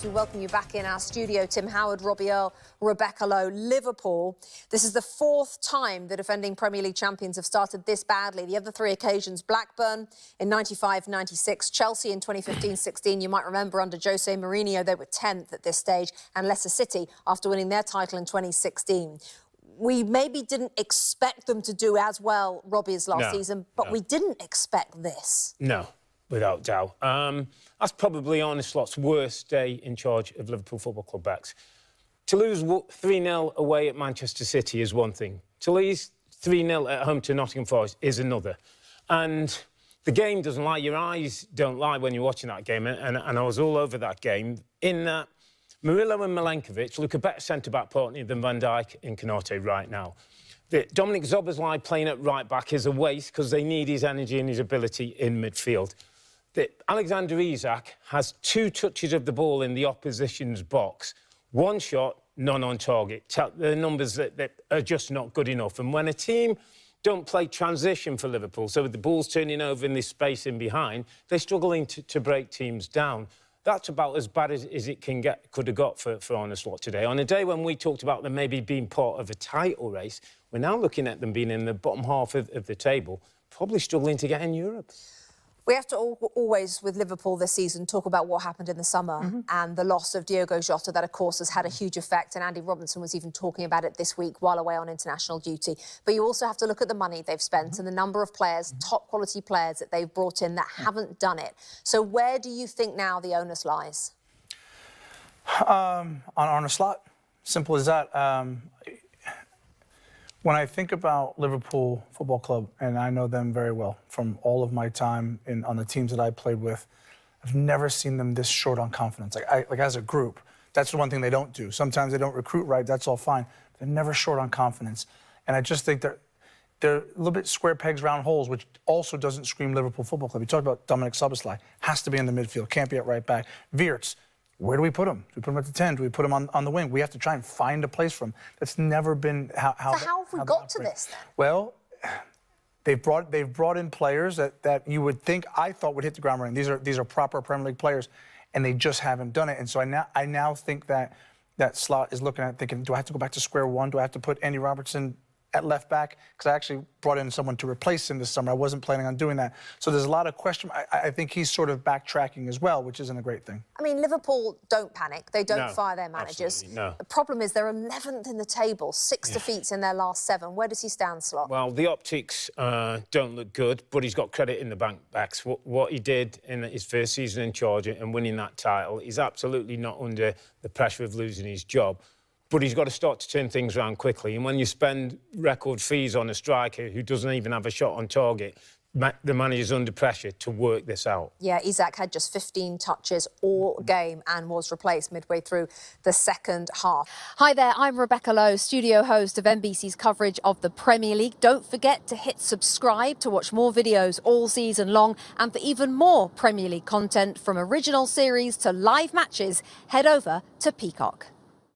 We welcome you back in our studio. Tim Howard, Robbie Earle, Rebecca Lowe, Liverpool. This is the fourth time the defending Premier League champions have started this badly. The other three occasions, Blackburn in 95-96, Chelsea in 2015-16. You might remember under Jose Mourinho, they were 10th at this stage, and Leicester City after winning their title in 2016. We maybe didn't expect them to do as well, Robbie, as last season, but we didn't expect this. No. Without doubt. That's probably Arne Slot's worst day in charge of Liverpool Football Club backs. To lose 3-0 away at Manchester City is one thing. To lose 3-0 at home to Nottingham Forest is another. And the game doesn't lie. Your eyes don't lie when you're watching that game. And I was all over that game. In that, Murillo and Milenkovic look a better centre-back partner than Van Dijk and Konate right now. Dominic Szoboszlai playing at right-back is a waste because they need his energy and his ability in midfield. Alexander Isak has 2 touches of the ball in the opposition's box. 1 shot, none on target. The numbers that are just not good enough. And when a team don't play transition for Liverpool, so the ball's turning over in this space in behind, they're struggling to break teams down. That's about as bad as it could have got for Arne Slot today. On a day when we talked about them maybe being part of a title race, we're now looking at them being in the bottom half of the table, probably struggling to get in Europe. We have to always, with Liverpool this season, talk about what happened in the summer and the loss of Diogo Jota. That, of course, has had a huge effect. And Andy Robinson was even talking about it this week while away on international duty. But you also have to look at the money they've spent and the number of players, top-quality players that they've brought in that haven't done it. So where do you think now the onus lies? On Arne Slot. Simple as that. When I think about Liverpool Football Club, and I know them very well from all of my time on the teams that I played with, I've never seen them this short on confidence. Like as a group, that's the one thing they don't do. Sometimes they don't recruit right, that's all fine. They're never short on confidence. And I just think they're a little bit square pegs, round holes, which also doesn't scream Liverpool Football Club. You talked about Dominic Szoboszlai, has to be in the midfield, can't be at right back. Wirtz, where do we put him? Do we put him at the 10? Do we put him on the wing? We have to try and find a place for him. That's never been how So how have we got to this, then? Well, they've brought in players that you would think, I thought, would hit the ground running. These are proper Premier League players, and they just haven't done it. And so I now think that Slot is looking at thinking, do I have to go back to square one? Do I have to put Andy Robertson at left back? Because I actually brought in someone to replace him this summer. I wasn't planning on doing that. So there's a lot of question. I think he's sort of backtracking as well, which isn't a great thing. I mean, Liverpool don't panic. They don't fire their managers. No. The problem is they're 11th in the table, 6 defeats in their last 7. Where does he stand, Slot? Well, the optics don't look good, but he's got credit in the bank backs. What he did in his first season in charge and winning that title, he's absolutely not under the pressure of losing his job. But he's got to start to turn things around quickly. And when you spend record fees on a striker who doesn't even have a shot on target, the manager's under pressure to work this out. Yeah, Isak had just 15 touches all game and was replaced midway through the second half. Hi there, I'm Rebecca Lowe, studio host of NBC's coverage of the Premier League. Don't forget to hit subscribe to watch more videos all season long. And for even more Premier League content, from original series to live matches, head over to Peacock.